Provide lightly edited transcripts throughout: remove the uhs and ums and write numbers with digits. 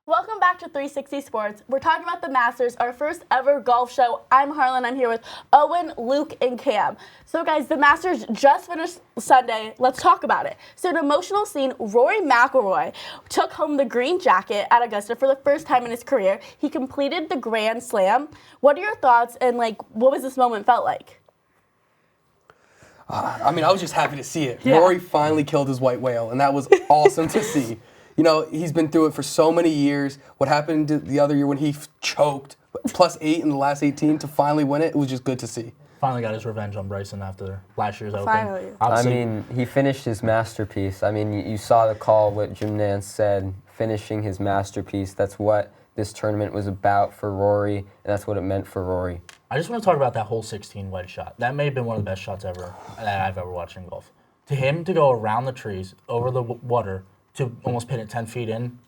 Welcome back to 360 Sports. We're talking about the Masters, our first ever golf show. I'm Harlyn. I'm here with Owen, Luke, and Cam. So, guys, the Masters just finished Sunday. Let's talk about it. So, an emotional scene, Rory McIlroy took home the green jacket at Augusta for the first time in his career. He completed the Grand Slam. What are your thoughts, and, what was this moment felt like? I was just happy to see it. Yeah. Rory finally killed his white whale, and that was awesome to see. You know, he's been through it for so many years. What happened the other year when he choked, +8 in the last 18 to finally win it, it was just good to see. Finally got his revenge on Bryson after last year's Open. Finally. Obviously, he finished his masterpiece. You saw the call, what Jim Nance said, finishing his masterpiece. That's what this tournament was about for Rory, and that's what it meant for Rory. I just want to talk about that hole 16 wedge shot. That may have been one of the best shots ever that I've ever watched in golf. To him to go around the trees, over the water, to almost pin it 10 feet in,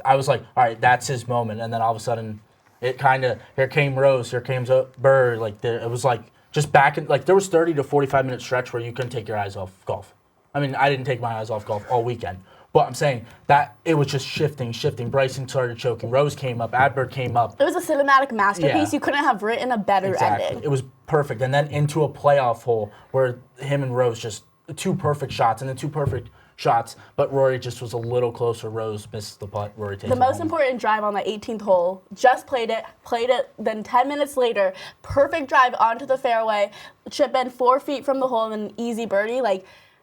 I was like, all right, that's his moment. And then all of a sudden, it kind of, here came Rose, here came Bird. It was just back in, there was 30 to 45 minute stretch where you couldn't take your eyes off golf. I didn't take my eyes off golf all weekend. But I'm saying that it was just shifting. Bryson started choking. Rose came up. Adbert came up. It was a cinematic masterpiece. Yeah. You couldn't have written a better ending. It was perfect. And then into a playoff hole where him and Rose just two perfect shots, and then two perfect shots, but Rory just was a little closer. Rose missed the putt. Rory takes the most important drive on the 18th hole. Just played it. Then 10 minutes later, perfect drive onto the fairway, chip in 4 feet from the hole, and an easy birdie.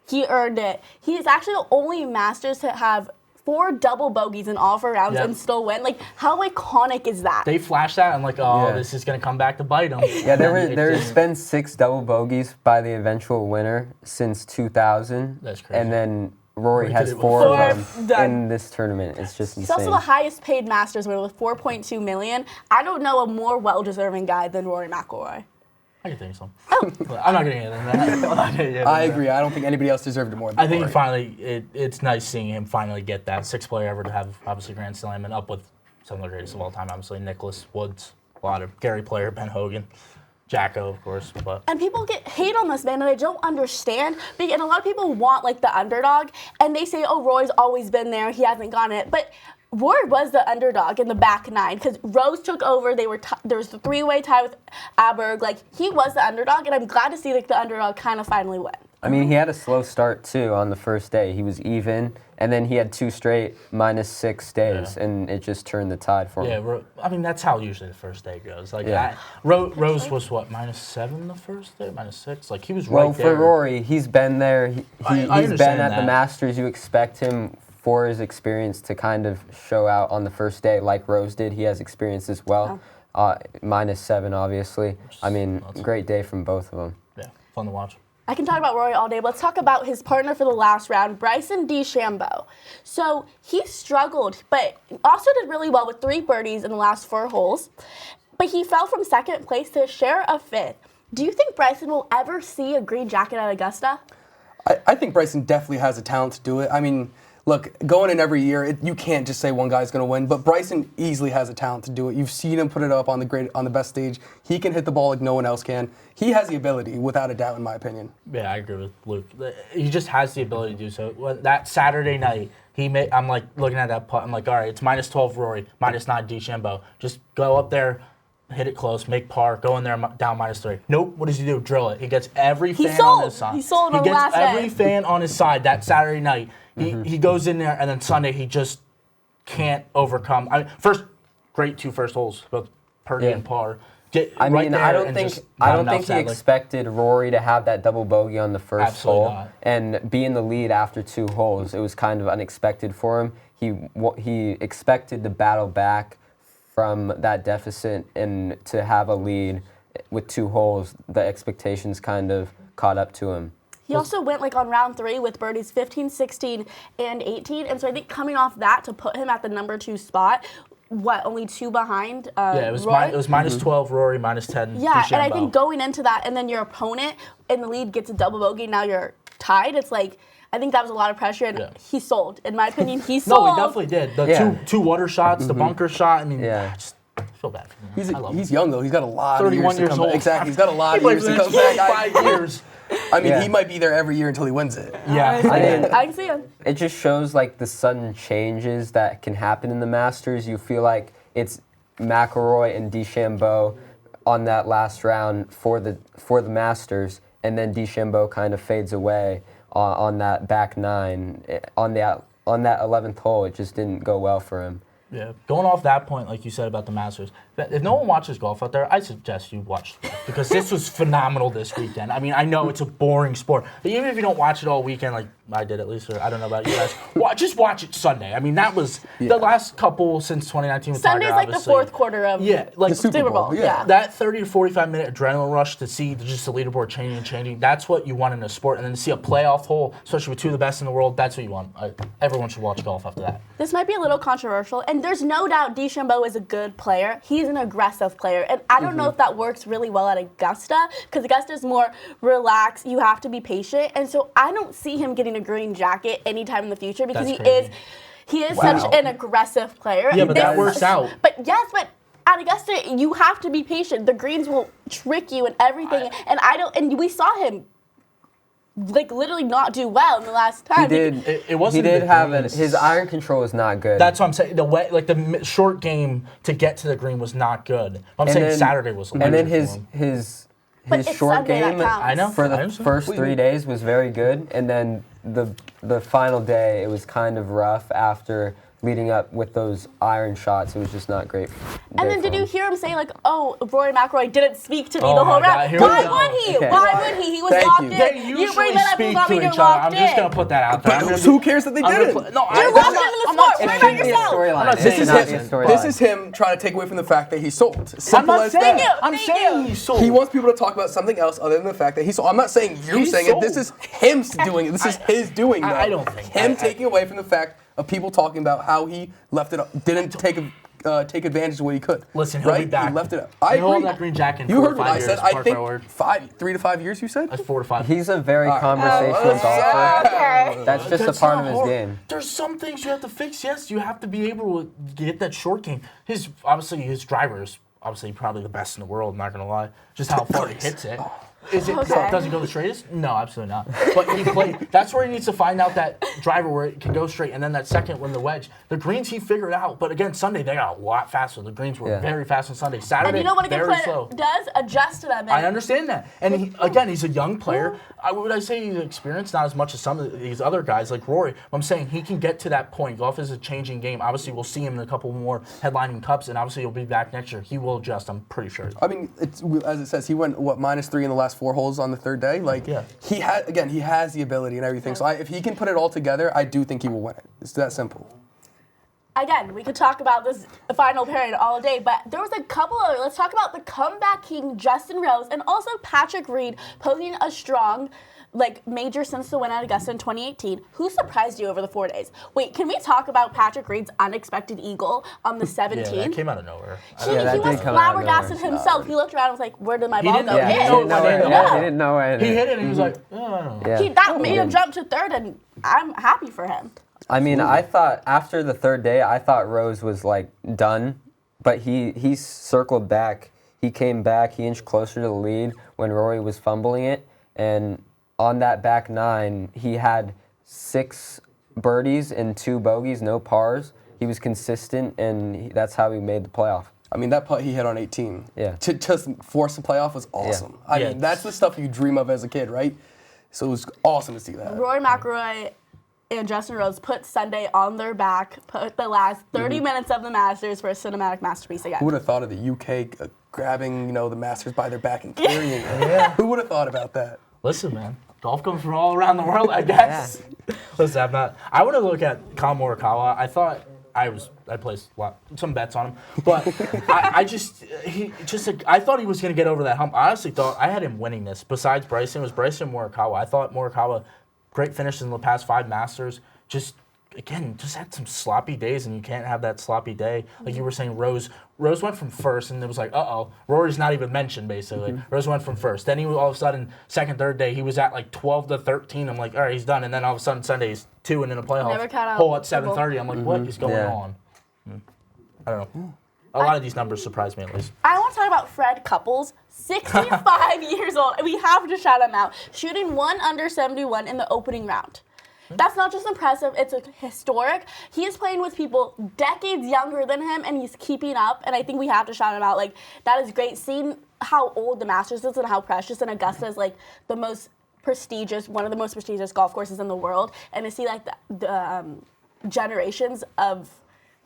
He earned it. He is actually the only Masters to have 4 double bogeys in all 4 rounds and still win. How iconic is that? They flashed that. I'm like, This is gonna come back to bite him. Yeah, there's been 6 double bogeys by the eventual winner since 2000. That's crazy. And then Rory has 4 of them in this tournament. It's just insane. He's also the highest paid Masters winner with $4.2 million. I don't know a more well-deserving guy than Rory McIlroy. I can think of some. I'm not getting into that. I agree. I don't think anybody else deserved it more than I think Rory. finally, it's nice seeing him finally get that 6th player ever to have, obviously, Grand Slam, and up with some of the greatest of all time, obviously, Nicholas Woods, a lot of Gary Player, Ben Hogan, Jacko, of course. And people hate on this man, and I don't understand. And a lot of people want, the underdog, and they say, oh, Roy's always been there, he hasn't gotten it. But Rory was the underdog in the back 9 because Rose took over. There was the 3-way tie with Aberg. He was the underdog, and I'm glad to see the underdog kind of finally win. He had a slow start too on the first day. He was even, and then he had 2 straight -6 days, and it just turned the tide for him. Yeah, that's how usually the first day goes. Rose was what, -7 the first day, -6. He was right there. Well, for Rory, he's been there. He's been at the Masters. You expect him, for his experience, to kind of show out on the first day like Rose did. He has experience as well. -7, obviously. Great day from both of them. Yeah, fun to watch. I can talk about Rory all day, but let's talk about his partner for the last round, Bryson DeChambeau. So he struggled, but also did really well with 3 birdies in the last 4 holes. But he fell from 2nd place to share a 5th. Do you think Bryson will ever see a green jacket at Augusta? I think Bryson definitely has a talent to do it. Look, going in every year, you can't just say one guy's going to win, but Bryson easily has a talent to do it. You've seen him put it up on the best stage. He can hit the ball like no one else can. He has the ability, without a doubt, in my opinion. Yeah, I agree with Luke. He just has the ability to do so. That Saturday night, I'm looking at that putt. I'm like, all right, it's -12 Rory, -9 DeChambeau. Just go up there, hit it close, make par, go in there down -3. Nope, what does he do? Drill it. He gets every fan on his side. He sold on the last day. He gets every fan on his side that Saturday night. He goes in there, and then Sunday he just can't overcome. Great 2 first holes, both Purdy and par. I don't think he expected Rory to have that double bogey on the first hole and be in the lead after 2 holes. It was kind of unexpected for him. He expected to battle back from that deficit and to have a lead with 2 holes. The expectations kind of caught up to him. He also went on round 3 with birdies 15, 16, and 18. And so I think coming off that to put him at the number 2 spot, only 2 behind it was Roy? It was -12 Rory, -10 Yeah, DeChambeau. and I think going into that, and then your opponent in the lead gets a double bogey, now you're tied. It's I think that was a lot of pressure, and he sold. In my opinion, he sold. No, he definitely did. The two water shots, the bunker shot. I just feel bad for him. He's young, though. He's got a lot of 31 years to come old. back. Exactly. He's got a lot of years to come back. 5 years. I mean, he might be there every year until he wins it. Yeah. I can see him. It just shows like the sudden changes that can happen in the Masters. You feel like it's McIlroy and DeChambeau on that last round for the Masters, and then DeChambeau kind of fades away on that back nine. On that 11th hole, it just didn't go well for him. Yeah, going off that point, like you said about the Masters, if no one watches golf out there, I suggest you watch golf because this was phenomenal this weekend. I mean, I know it's a boring sport, but even if you don't watch it all weekend, like I did at least, or I don't know about you guys, just watch it Sunday. I mean, that was the last couple since 2019 with Sunday's Tiger, like the fourth quarter of like the Super Bowl. Yeah. That 30 to 45 minute adrenaline rush to see just the leaderboard changing, that's what you want in a sport. And then to see a playoff hole, especially with two of the best in the world, that's what you want. Everyone should watch golf after that. This might be a little controversial, and there's no doubt DeChambeau is a good player. He's an aggressive player, and I don't know if that works really well at Augusta, because Augusta's more relaxed. You have to be patient, and so I don't see him getting a green jacket anytime in the future because he is such an aggressive player. Yeah, but that works out. But at Augusta, you have to be patient. The greens will trick you and everything, and we saw him like literally not do well in the last time. He did. His iron control is not good. That's what I'm saying. The short game to get to the green was not good. I'm saying Saturday was. And then his short game for the first 3 days was very good, and then the final day it was kind of rough after leading up with those iron shots. It was just not great. And then did you hear him say, like, oh, Rory McIlroy didn't speak to me the whole round? Why would he? Okay. Why would he? He was locked in. They usually speak to each other. I'm just going to put that out there. But who cares that they didn't? You're locked into the sport. Worry about yourself. This is him trying to take away from the fact that he sold. Simple as that. that. I'm saying he sold. He wants people to talk about something else other than the fact that he sold. I'm not saying you saying it. This is him doing it. This is his doing that. I don't think him taking away from the fact of people talking about how he left it, didn't take advantage of what he could. Listen, he'll be back. He left it up. I agree. That green jacket. You heard what I said. I think 3 to 5 years. You said. That's 4 to 5. He's a very conversational golfer. Okay. That's just a part of his game. There's some things you have to fix. Yes, you have to be able to get that short game. His driver is obviously probably the best in the world. I'm not gonna lie. Just how far he hits it. Does he go the straightest? No, absolutely not. But that's where he needs to find out that driver where it can go straight, and then that second when the wedge. The greens he figured out, but again Sunday they got a lot faster. The greens were very fast on Sunday. Saturday, and you know what a good player slow. does? Adjust to them. I understand that, and he's a young player. Would I say he's experienced? Not as much as some of these other guys like Rory. I'm saying he can get to that point. Golf is a changing game. Obviously, we'll see him in a couple more headlining cups, and obviously he'll be back next year. He will adjust. I'm pretty sure. I mean, it's as it says. He went -3 in the last 4 holes on the third day. He has the ability and everything. So if he can put it all together, I do think he will win it. It's that simple. Again, we could talk about this final pairing all day, but there was a couple of. Let's talk about the comeback king Justin Rose and also Patrick Reed posing a strong major since the win at Augusta in 2018. Who surprised you over the 4 days? Wait, can we talk about Patrick Reed's unexpected eagle on the 17th? Yeah, that came out of nowhere. He was flabbergasted himself. He looked around and was like, where did my ball go? He didn't know it. He hit it and he was like, oh. That made him jump to third, and I'm happy for him. I mean, I thought after the third day, I thought Rose was done, but he circled back. He came back. He inched closer to the lead when Rory was fumbling it, and on that back nine, he had 6 birdies and 2 bogeys, no pars. He was consistent, and that's how he made the playoff. I mean, that putt he hit on 18. Yeah. To just force the playoff was awesome. I mean, that's the stuff you dream of as a kid, right? So it was awesome to see that. Rory McIlroy and Justin Rose put Sunday on their back, put the last 30 minutes of the Masters for a cinematic masterpiece again. Who would have thought of the UK grabbing, the Masters by their back and carrying it? Who would have thought about that? Listen, man, golf comes from all around the world, I guess. Yeah. Listen, I want to look at Colin Morikawa. I thought I placed some bets on him, but I thought he was going to get over that hump. I honestly thought I had him winning this. Besides Bryson, it was Bryson and Morikawa. I thought Morikawa, great finishes in the past 5 Masters. Just had some sloppy days, and you can't have that sloppy day. Like you were saying, Rose went from first, and it was like, Rory's not even mentioned, basically. Rose went from first. Then he all of a sudden, second, third day, he was at 12 to 13. I'm like, all right, he's done. And then all of a sudden, Sunday, he's 2 and in a playoff hole at 7:30. I'm like, what is going on? I don't know. A lot of these numbers surprised me, at least. I want to talk about Fred Couples. 65 years old. We have to shout him out. Shooting 1 under 71 in the opening round. That's not just impressive, it's historic. He is playing with people decades younger than him, and he's keeping up, and I think we have to shout him out. Like, that is great. Seeing how old the Masters is and how precious, and Augusta is, like, one of the most prestigious golf courses in the world, and to see, like, the generations of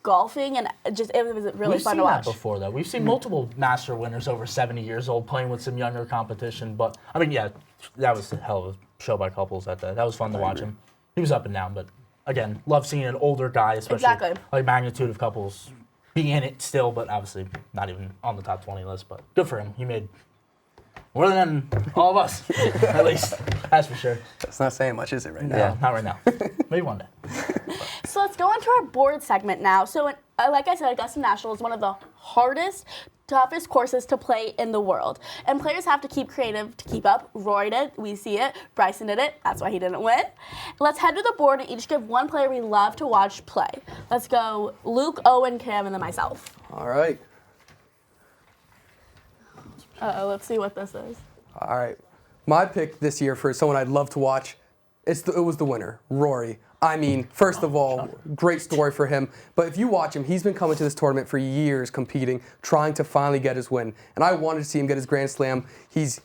golfing, and it was really fun to watch. We've seen that before, though. We've seen multiple Master winners over 70 years old playing with some younger competition, but, I mean, yeah, that was a hell of a show by couples that day. That was fun to watch him. He was up and down, but again, love seeing an older guy, especially like magnitude of couples, be in it still, but obviously not even on the top 20 list. But good for him. He made more than all of us, at least. That's for sure. That's not saying much, is it, right now? Yeah, not right now. Maybe one day. So let's go into our board segment now. So like I said, Augusta National is one of the hardest, toughest courses to play in the world. And players have to keep creative to keep up. Rory did, we see it. Bryson did it, that's why he didn't win. Let's head to the board and each give one player we love to watch play. Let's go Luke, Owen, Cam, and then myself. All right. Let's see what this is. All right. My pick this year for someone I'd love to watch, it was the winner, Rory. I mean, first of all, great story for him. But if you watch him, he's been coming to this tournament for years, competing, trying to finally get his win. And I wanted to see him get his Grand Slam. He's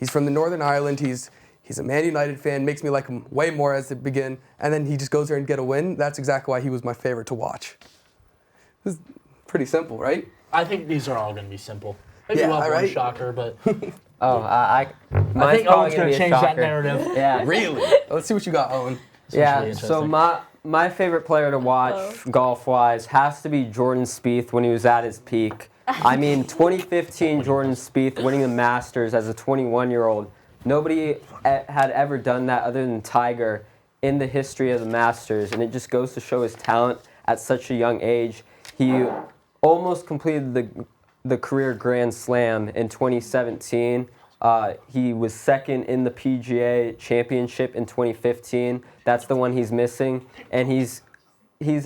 from the Northern Ireland. He's a Man United fan. Makes me like him way more as it begin. And then he just goes there and get a win. That's exactly why he was my favorite to watch. It's pretty simple, right? I think these are all going to be simple. Maybe we'll have one shocker, but I think Owen's going to change that narrative. Yeah. Really? Let's see what you got, Owen. Yeah, so my favorite player to watch golf-wise has to be Jordan Spieth when he was at his peak. I mean, 2015 Jordan Spieth winning the Masters as a 21-year-old. Nobody had ever done that other than Tiger in the history of the Masters, and it just goes to show his talent at such a young age. He almost completed the career Grand Slam in 2017. He was second in the PGA Championship in 2015. That's the one he's missing. And he's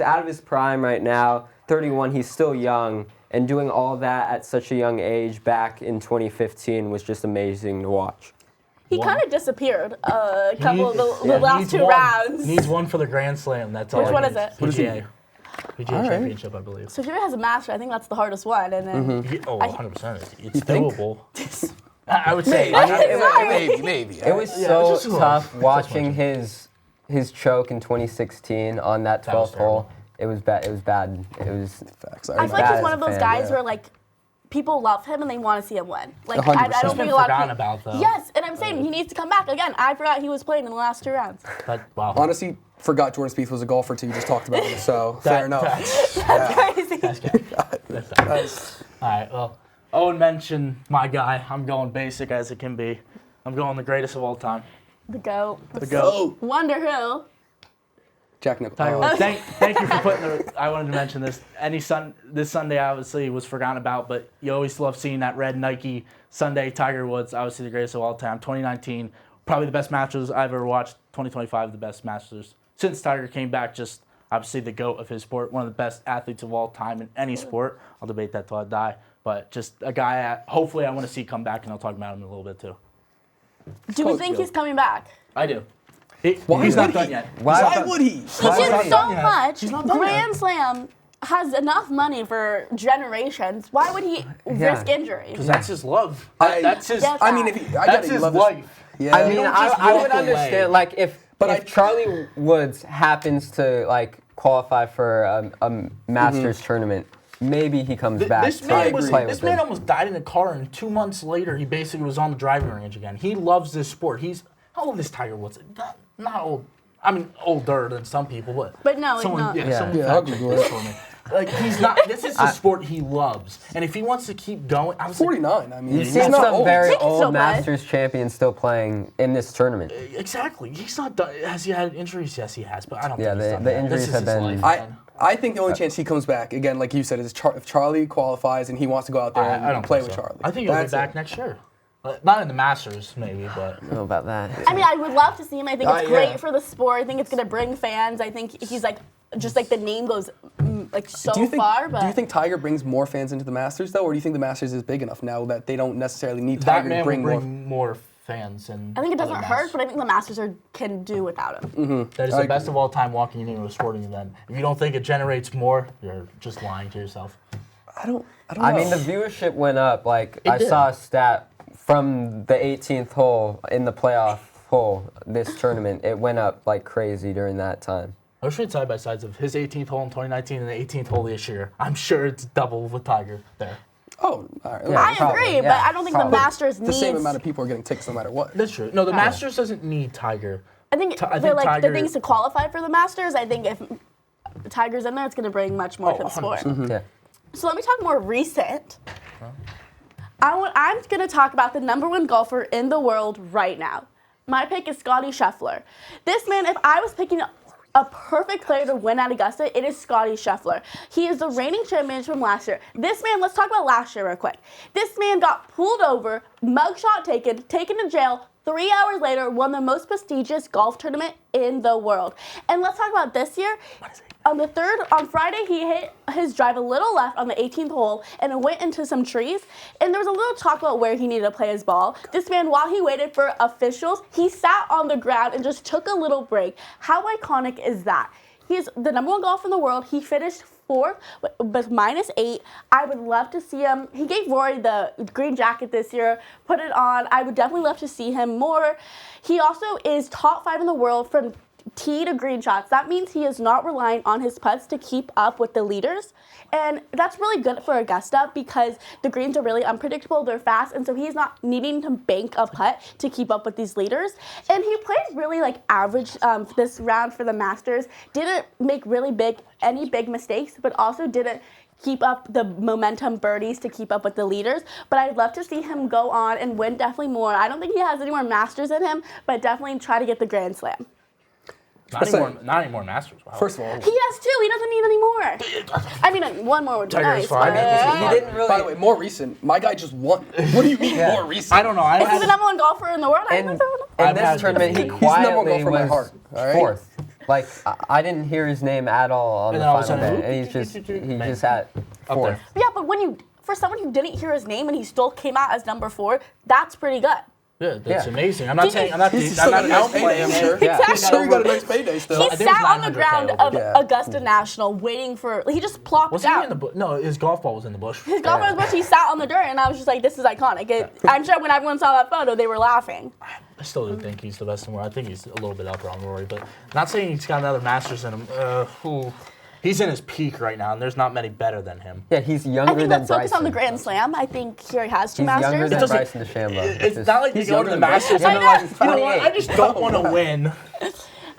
out of his prime right now, 31. He's still young. And doing all that at such a young age back in 2015 was just amazing to watch. He kind of disappeared a couple of the last two rounds. Needs one for the Grand Slam. That's all. Which one is it? PGA. PGA Championship, I believe. So if he has a Master, I think that's the hardest one. And then 100%. It's doable. I would say. Maybe. It was so tough watching his choke in 2016 on that 12th hole. It was bad. It was bad. It was. Facts. I feel like he's one of those guys where like people love him and they want to see him win. Like 100%. I don't think a lot of people. About though. Yes, and I'm saying he needs to come back again. I forgot he was playing in the last 2 rounds. Wow. Honestly, forgot Jordan Spieth was a golfer too. You just talked about him, so fair enough. That's crazy. That's all right. Well, Owen mentioned my guy. I'm going basic as it can be. I'm going the greatest of all time. The GOAT. The GOAT. Wonder who? Jack Nicklaus. Tiger Woods. Thank you for putting I wanted to mention this. This Sunday obviously was forgotten about, but you always love seeing that red Nike Sunday. Tiger Woods, obviously the greatest of all time. 2019, probably the best Masters I've ever watched. 2025, the best Masters since Tiger came back. Just obviously the GOAT of his sport, one of the best athletes of all time in any sport. I'll debate that till I die. But just a guy hopefully I want to see come back, and I'll talk about him in a little bit too. Do we think he's coming back? I do. He's not done yet. Why would he? He did so much. Grand Slam has enough money for generations. Why would he risk injury? Because that's his love. That's his. I mean, that's his life. Yeah. I mean, I would understand like if Charlie Woods happens to like qualify for a Masters tournament. Maybe he comes back. This man almost died in a car, and 2 months later, he basically was on the driving range again. He loves this sport. How old is Tiger Woods? Not old. I mean, older than some people, but no, someone, he's not. I'll Google it for me. Like he's not. This is the sport he loves, and if he wants to keep going, I'm 49. I mean, you've seen some very old Masters champions still playing in this tournament. Exactly. He's not done. Has he had injuries? Yes, he has, but I don't think he's done the injuries have been. I think the only chance he comes back, again, like you said, is if Charlie qualifies and he wants to go out there and play with Charlie. I think he'll be back next year. Not in the Masters, maybe, but... I don't know about that. I mean, I would love to see him. I think it's great for the sport. I think it's going to bring fans. I think he's like, just like the name goes, like so do you think, far. But do you think Tiger brings more fans into the Masters though, or do you think the Masters is big enough now that they don't necessarily need Tiger to bring more fans? And I think it doesn't hurt, but I think the Masters can do without him. Mm-hmm. That is the best of all time walking into a sporting event. If you don't think it generates more, you're just lying to yourself. I don't know. I mean, the viewership went up. Like, I saw a stat from the 18th hole in the playoff hole this tournament. It went up like crazy during that time. I was showing side-by-sides of his 18th hole in 2019 and the 18th hole this year. I'm sure it's double with Tiger there. Oh, all right. I agree, but I don't think the Masters needs... The same amount of people are getting tickets no matter what. That's true. No, the Masters doesn't need Tiger. I think the things to qualify for the Masters, I think if Tiger's in there, it's going to bring much more to the sport. Mm-hmm. Yeah. So let me talk more recent. I'm going to talk about the #1 golfer in the world right now. My pick is Scottie Scheffler. This man, if I was picking a perfect player to win at Augusta, it is Scottie Scheffler. He is the reigning champion from last year. This man, let's talk about last year real quick. This man got pulled over, mugshot taken to jail. 3 hours later, won the most prestigious golf tournament in the world. And let's talk about this year. On Friday, he hit his drive a little left on the 18th hole, and it went into some trees. And there was a little talk about where he needed to play his ball. This man, while he waited for officials, he sat on the ground and just took a little break. How iconic is that? He is the #1 golfer in the world. He finished 4th with -8. I would love to see him. He gave Rory the green jacket this year, put it on. I would definitely love to see him more. He also is top 5 in the world from tee to green shots. That means he is not relying on his putts to keep up with the leaders. And that's really good for Augusta because the greens are really unpredictable, they're fast, and so he's not needing to bank a putt to keep up with these leaders. And he played really average this round for the Masters. Didn't make any big mistakes, but also didn't keep up the momentum birdies to keep up with the leaders. But I'd love to see him go on and win definitely more. I don't think he has any more Masters in him, but definitely try to get the Grand Slam. Not anymore Masters. Wow. First of all, he has 2. He doesn't need any more. I mean, one more would be nice. Fine. He didn't really. by the way, more recent. My guy just won. What do you mean more recent? I don't know. Is he the #1 golfer in the world? In this tournament, he He's the #1 quietly golfer in my was heart. All right? 4th. Like, I didn't hear his name at all on the final day, and he's just at 4th. Yeah, but for someone who didn't hear his name and he still came out as #4, that's pretty good. Yeah, that's amazing. I'm not Downplaying him, sure. Exactly. I'm sure he got a nice payday still. He sat on the ground of Augusta National waiting for. He just plopped Was down. he in the bush? No, his golf ball was in the bush. His golf ball was in the bush. He sat on the dirt, and I was just like, "This is iconic." I'm sure when everyone saw that photo, they were laughing. I still do think he's the best in the world. I think he's a little bit up on Rory, but not saying he's got another Masters in him. He's in his peak right now, and there's not many better than him. Yeah, he's younger than Bryson. I think let's focus on the Grand Slam. I think here he has 2 Masters. He's younger than Bryson DeChambeau. It's not like he's going to the Masters and they're like, you know what, I just don't want to win.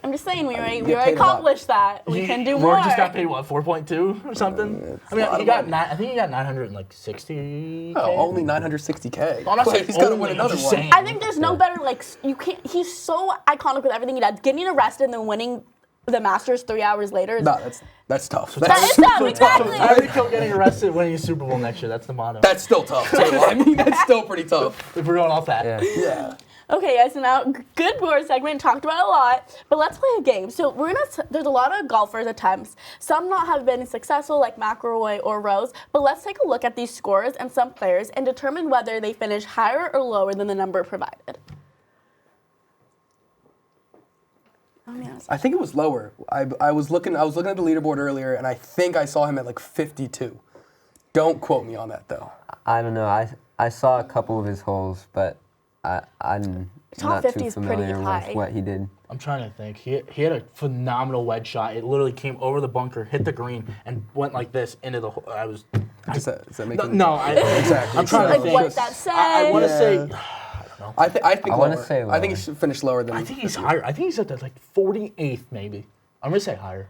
I'm just saying, we already accomplished that. We can do more. Rory just got paid, what, 4.2 or something? I mean, I think he got 960K. Oh, only 960K. I'm not saying he's got to win another one. I think there's no better, you can't, he's so iconic with everything he does. Getting arrested and then winning the Masters 3 hours later. No, that's tough. That is tough, exactly. Tyler Kill getting arrested, winning a Super Bowl next year. That's the motto. That's still tough, too. I mean, that's still pretty tough. If we're going off that. Yeah. Okay, guys, so now, good board segment, talked about it a lot, but let's play a game. So there's a lot of golfers attempts. Some have been successful, like McIlroy or Rose, but let's take a look at these scores and some players and determine whether they finish higher or lower than the number provided. I think it was lower. I was looking at the leaderboard earlier, and I think I saw him at 52. Don't quote me on that though. I don't know. I saw a couple of his holes, but I'm not too familiar with what he did. I'm trying to think. He had a phenomenal wedge shot. It literally came over the bunker, hit the green, and went like this into the hole. Is that making no, exactly. I'm trying to think. What that said. I want to say. I think lower. Say lower. I think he should finish lower than. I think he's higher. I think he's at the 48th maybe. I'm gonna say higher.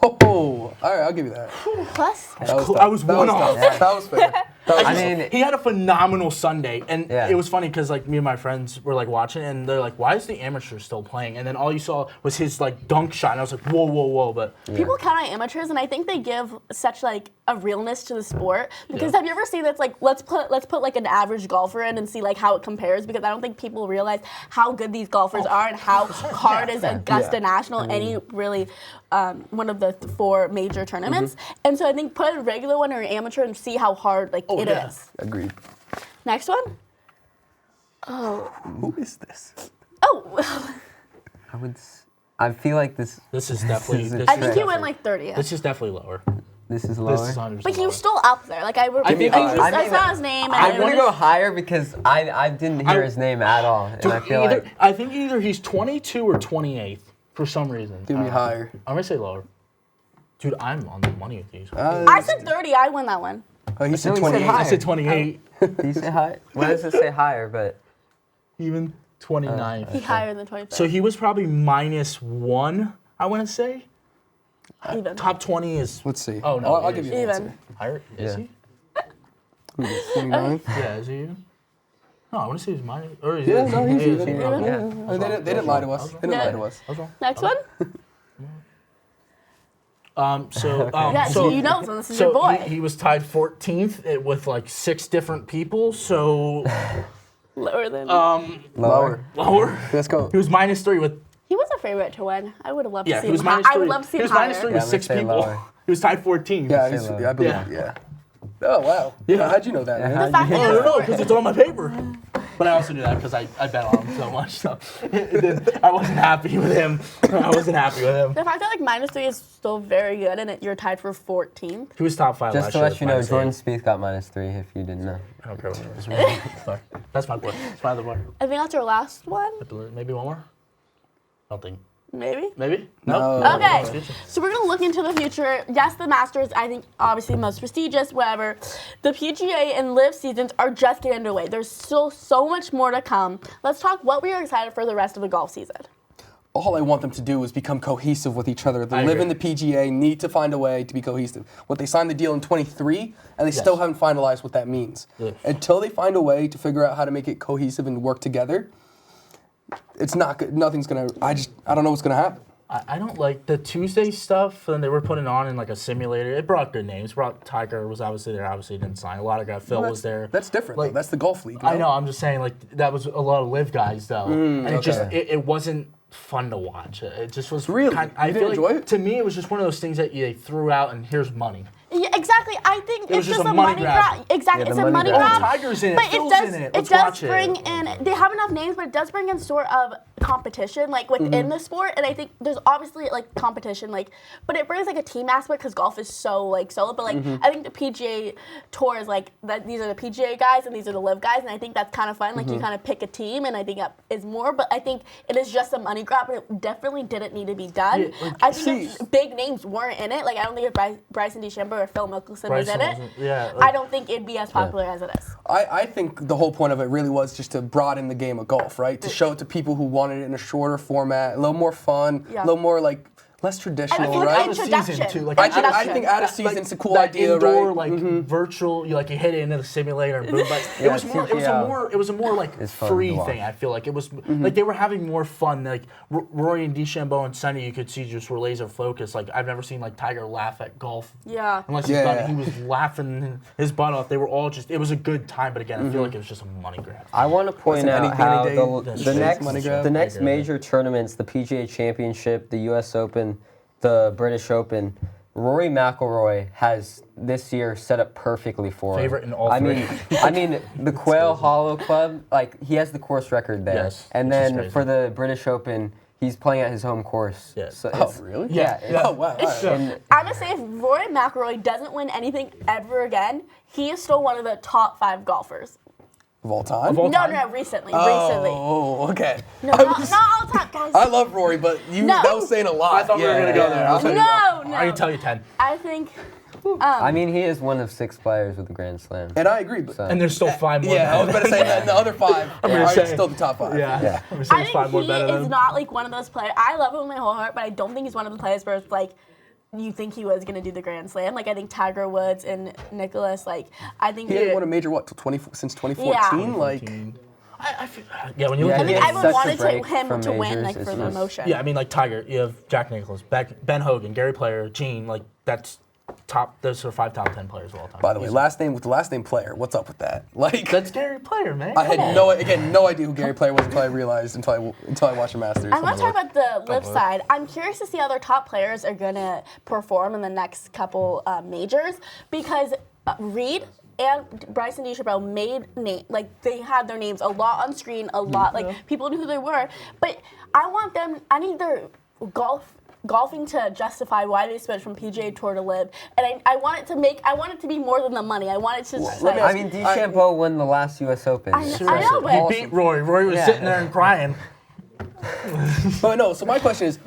Oh, all right, I'll give you that. Plus. I was one off. That was fair. He had a phenomenal Sunday, and it was funny because like me and my friends were like watching, and they're like, "Why is the amateur still playing?" And then all you saw was his like dunk shot, and I was like, "Whoa, whoa, whoa!" But people count on amateurs, and I think they give such like a realness to the sport. Because have you ever seen that's like let's put like an average golfer in and see like how it compares? Because I don't think people realize how good these golfers are and how hard is Augusta National, any really one of the 4 major tournaments. And so I think put a regular one or an amateur and see how hard like it is. Agreed. Next one. Who is this? Oh. I feel like this. This is definitely. I think he went like 30th. This is definitely lower. This is lower. This is 100% But he was still up there. Like I saw his name. And I want to go higher because I didn't hear his name at all, and I feel like I think either he's 22 or 28th for some reason. Give me higher. I'm gonna say lower. Dude, I'm on the money with these. I said 30. I won that one. Oh, he said he said 28. higher. I said 28. Did you say higher? Why does it say higher? But Even 29. He higher than 25. So he was probably -1, I want to say. Even. Top 20 is. Let's see. Oh, no. I'll give you an Even. answer. Higher? Is he? Who is this, 29? Yeah, is he even? No, I want to say he's minus. Or is Yeah, he? no, he's He is. even. yeah. They didn't lie to us. They didn't lie to us. I was wrong. Next one. So you know this is your boy. He was tied 14th with like 6 different people. So Lower than. Lower. lower. Let's go. He was -3 with. He was a favorite to win. I would have loved to see He was him. -3. I would love to see He him was higher. -3 Yeah, with I'm 6 gonna say people. lower. He was tied 14. Yeah, lower. I believe. Yeah. Oh wow. Yeah. How'd you know that, man? Yeah, The fact I that don't know because it's on my paper. But I also knew that because I bet on him so much. So I wasn't happy with him. the fact that like -3 is still very good and you're tied for 14th. He was top 5 just last to year. let you know, with Jordan -8. Spieth got -3. If you didn't know. I don't care what it is. Sorry. That's my boy. That's my other boy. I think that's our last one. Maybe one more? Nothing. Maybe. Maybe? No. Okay, so we're gonna look into the future. Yes, the Masters, I think, obviously most prestigious, whatever. The PGA and LIV seasons are just getting underway. There's still so much more to come. Let's talk what we are excited for the rest of the golf season. All I want them to do is become cohesive with each other. The I LIV agree. and the PGA need to find a way to be cohesive. What they signed the deal in 23, and they still haven't finalized what that means. Yes. Until they find a way to figure out how to make it cohesive and work together, it's not good. Nothing's gonna. I don't know what's gonna happen. I don't like the Tuesday stuff, and they were putting on in like a simulator. It brought good names. Tiger was obviously there. Obviously didn't sign. A lot of guys. Phil was there. That's different. Like, Though. That's the golf league. I know. I'm just saying, like that was a lot of LIV guys though, and it wasn't fun to watch. It just was Really? I You feel didn't like enjoy it? to me it was just one of those things that they threw out and here's money. Yeah, exactly. I think It was it's just just a a money money grab. grab. Exactly, Yeah, it's the a money money grab. grab. Tiger's in it. But Phil's it does. in it. It Let's does watch bring it. in. They have enough names, but it does bring in sort of competition, like within the sport. And I think there's obviously like competition, like, but it brings like a team aspect because golf is so like solo. But like I think the PGA Tour is like that. These are the PGA guys and these are the LIV guys, and I think that's kind of fun. Like you kind of pick a team, and I think that is more. But I think it is just a money grab, but it definitely didn't need to be done. Yeah, like, I think if big names weren't in it. Like I don't think if Bryson DeChambeau or Phil Mickelson was in it. Yeah. I don't think it'd be as popular as it is. I think the whole point of it really was just to broaden the game of golf, right? To show it to people who wanted it in a shorter format, a little more fun, a little more like less traditional, like right? introduction. Too. Like, I think add a season's a cool idea, indoor, right? like virtual, you hit it into the simulator and boom. But it was a more like It's fun free to watch. thing. I feel like it was like they were having more fun. Like Rory and DeChambeau and Sonny, you could see just were laser focused. Like I've never seen like Tiger laugh at golf. Yeah. Unless he's done it. He was laughing his butt off. They were all just. It was a good time, but again, I feel like it was just a money grab. I want to point Listen, out how any day, the next major tournaments, the PGA Championship, the U.S. Open, the British Open, Rory McIlroy has this year set up perfectly for him. Favorite in all three. I mean, the Quail Hollow Club, like he has the course record there. Yes, and which is then crazy. for the British Open, he's playing at his home course. Yeah. So Oh, really? Yeah. Oh, wow. All right. And I'm gonna say if Rory McIlroy doesn't win anything ever again, he is still one of the top 5 golfers. Of all time? No, recently. Oh, okay. No, not all time, guys. I love Rory, but that was saying a lot. I thought we were gonna go there. No. I can tell you 10. I think. I mean, he is one of 6 players with the Grand Slam. And I agree. But, And there's still 5 more. yeah, I was about to say that the other 5 are still the top 5. Yeah. I'm I think he is not like one of those players. I love him with my whole heart, but I don't think he's one of the players where it's like you think he was going to do the Grand Slam. Like, I think Tiger Woods and Nicholas, like, I think he hadn't won a major, since 2014? Like, I feel, when you look I at think it, everyone wanted him to win, like, for the emotion. Yeah, I mean, like, Tiger, you have Jack Nicklaus, Ben Hogan, Gary Player, Gene, like, that's those are 5 top 10 players of all time. By the way, last name Player, what's up with that? Like, that's Gary Player, man. I had no idea who Gary Player was until I realized, until I watched the Masters. I want to talk about the live side. I'm curious to see how their top players are going to perform in the next couple majors, because Reed and Bryson DeChambeau they had their names a lot on screen, a lot, like, people knew who they were. But I need their golfing to justify why they switched from PGA Tour to Live, and I want it to be more than the money. I want it to. I mean, DeChambeau won the last U.S. Open. I know, but he beat Rory. Rory was sitting there and crying. But no. So my question is,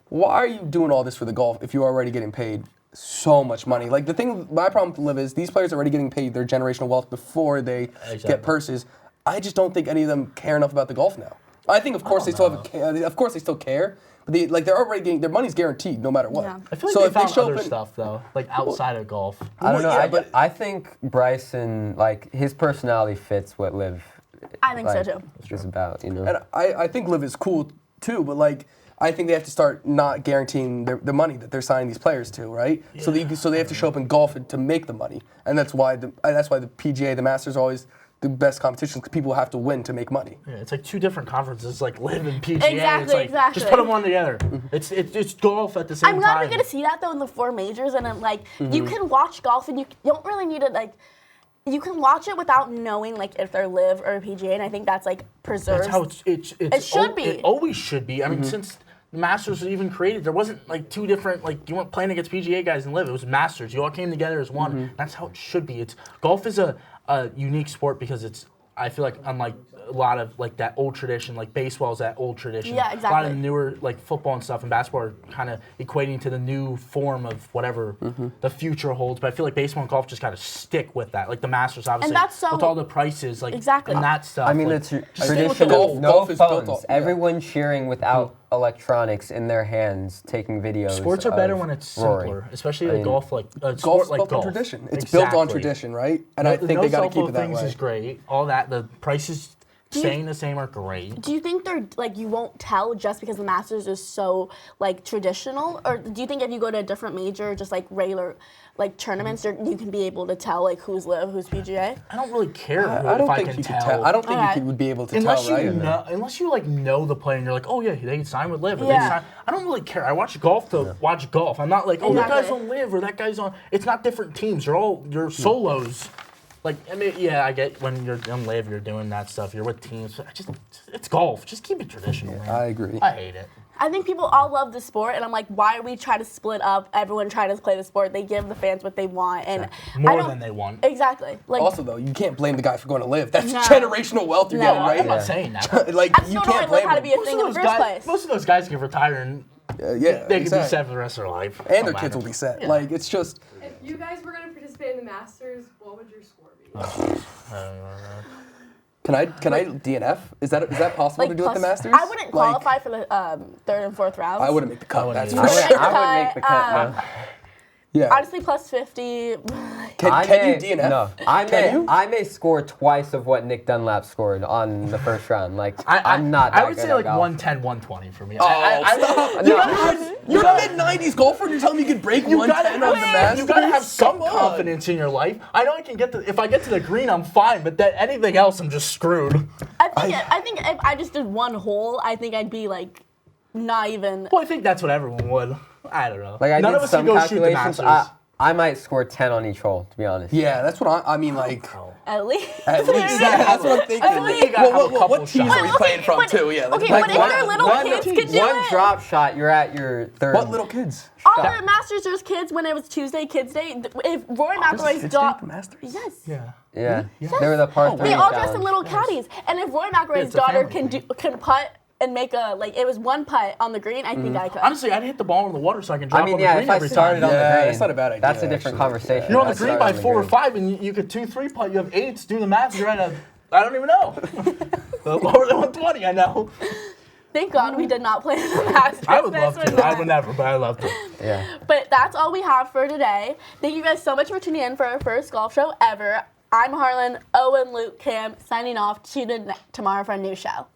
why are you doing all this for the golf if you're already getting paid so much money? Like, my problem with Live is these players are already getting paid their generational wealth before they get purses. I just don't think any of them care enough about the golf now. I think, of course, they still care. But they're already getting their money's guaranteed no matter what. Yeah. I feel like they found other stuff though, like outside of golf. I don't know. I think Bryson, like, his personality fits what Liv. I think so too. Is about, you know. And I think Liv is cool too, but like, I think they have to start not guaranteeing the money that they're signing these players to, right? Yeah. So they have to show up in golf to make the money, and that's why the PGA, the Masters, are always the best competition, because people have to win to make money. Yeah, it's like 2 different conferences, like Live and PGA. Exactly. Just put them on together. It's golf at the same time. I'm glad we're gonna see that though in the 4 majors, and I'm like, you can watch golf and you don't really need to you can watch it without knowing like if they're Live or PGA, and I think that's like preserved. That's how it should be. It always should be. I mean, since the Masters was even created, there wasn't like 2 different, like, you weren't playing against PGA guys and Live. It was Masters. You all came together as one. That's how it should be. Golf is a unique sport because I feel like unlike a lot of like that old tradition, like baseball's that old tradition. Yeah, exactly. A lot of the newer, like football and stuff and basketball are kind of equating to the new form of whatever the future holds. But I feel like baseball and golf just kind of stick with that. Like the Masters, obviously, and that's with all the prices, like, exactly. and that stuff. I mean, like, the tradition of no phones. Everyone cheering without electronics in their hands, taking videos. Sports are better when it's simpler, especially like golf. Like golf's built on tradition. It's built on tradition, right? And I think they got to keep it that way. Is great. All that, the prices staying the same are great. Do you think they're like, you won't tell just because the Masters is so like traditional, or do you think if you go to a different major, just like regular like tournaments, you can be able to tell like who's Live, who's PGA? I don't really care. I don't think you can tell. I don't think you would be able to tell, right? Unless you like know the player and you're like, oh yeah, they signed with Live. Or they signed. I don't really care. I watch golf to watch golf. I'm not like, oh, that guy's on Live or that guy's on. It's not different teams. You're all solos. Like, I mean, yeah, I get when you're on Live, you're doing that stuff. You're with teams. It's golf. Just keep it traditional, man. I agree. I hate it. I think people all love the sport, and I'm like, why are we trying to split up? Everyone trying to play the sport. They give the fans what they want, and more than they want. Exactly. Like, also, though, you can't blame the guy for going to Live. That's generational wealth you're getting, right? I'm not saying that. Like, you can't blame how to be a thing in the first place. Most of those guys can retire and they can be set for the rest of their life. And their kids will be set. Yeah. Like, it's just. If you guys were going to participate in the Masters, what would your score be? Can I DNF? Is that possible like to do at the Masters? I wouldn't qualify for the 3rd and 4th rounds. I wouldn't make the cut. That's for I sure. would make the cut. Yeah. Honestly, plus 50. Can you DNF? No, I may score twice of what Nick Dunlap scored on the first round. Like, I'm not. I would say like 110, 120 for me. You're a mid-90s golfer, and you're telling me you could break 110 on the Masters? You gotta have some confidence in your life. I know I can if I get to the green, I'm fine, but anything else, I'm just screwed. I think if I just did one hole, I think I'd be like, not even. Well, I think that's what everyone would. I don't know. Like, I None did of us some can go shoot the calculations. Masters. I might score 10 on each hole, to be honest. Yeah, that's what I mean, like. At least. At least. Yeah, that's what I'm thinking. Well, what teams are we playing from, too? Yeah. Okay, but if your little kids could do one it. drop shot, you're at your 3rd. What little kids? All the Masters, there's kids when it was Tuesday, Kids Day. If Rory McIlroy's daughter. Yes. Yeah. Yeah. They were the par 3 They all dressed in little caddies. And if Rory McIlroy's daughter can putt and make it was one putt on the green, I think I could. Honestly, I'd hit the ball in the water so I can drop on the green if I every started time. on the green, that's not a bad idea. That's a different conversation. You're on the green by 4 or 5, and you could 2-3 putt. You have 8s, do the math. You're at I don't even know. Lower than 120, I know. Thank God we did not play the Masters. I would love to. I would never, but I love to. Yeah. But that's all we have for today. Thank you guys so much for tuning in for our first golf show ever. I'm Harlyn, Owen, Luke, Cam, signing off. Tune in tomorrow for a new show.